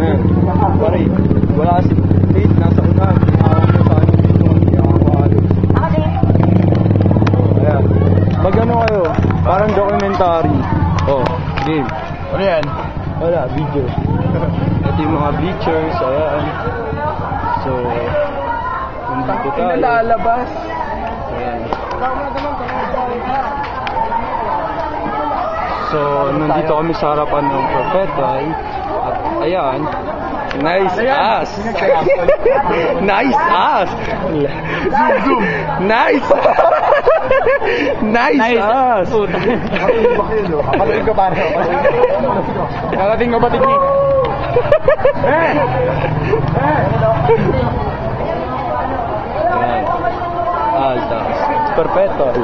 Ayan. Pare, wala si Faith, nasa unahan. Tinawag ko sa ano dito. Hindi ako makaalis. Ayan. Pag ano kayo, parang documentary. Oh, game. Ano yan? Wala, video. Ito yung mga bleachers, ayan. So, nandito tayo. Lalabas. Ayan. So, nandito kami sa harapan ng Perpetual. At ayan, nice ass! Nice ass! Zoom! Nice! Nice ass! Kapatid ko pare. Kakating kapatid ni. Ayan. Altas. Perpetual.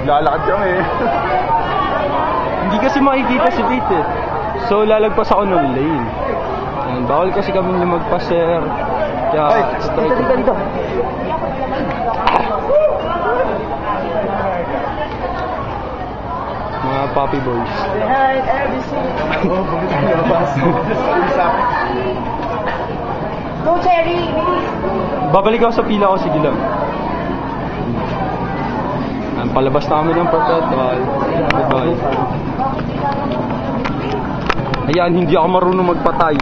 Lalakad kami. Hindi kasi makikita si Pete eh. So, lalagpas ako ng lane. Ayan, bawal kasi kami lumagpas, sir. Kaya, Dito. mga puppy boys. Behind every scene. Oh, bakit ang lalabas? Go, Cherry! Babalik ako sa pila ko, sige lang. Ayan, palabas na kami ng Perpetual. Goodbye. Ayan, hindi ako marunong magpatay.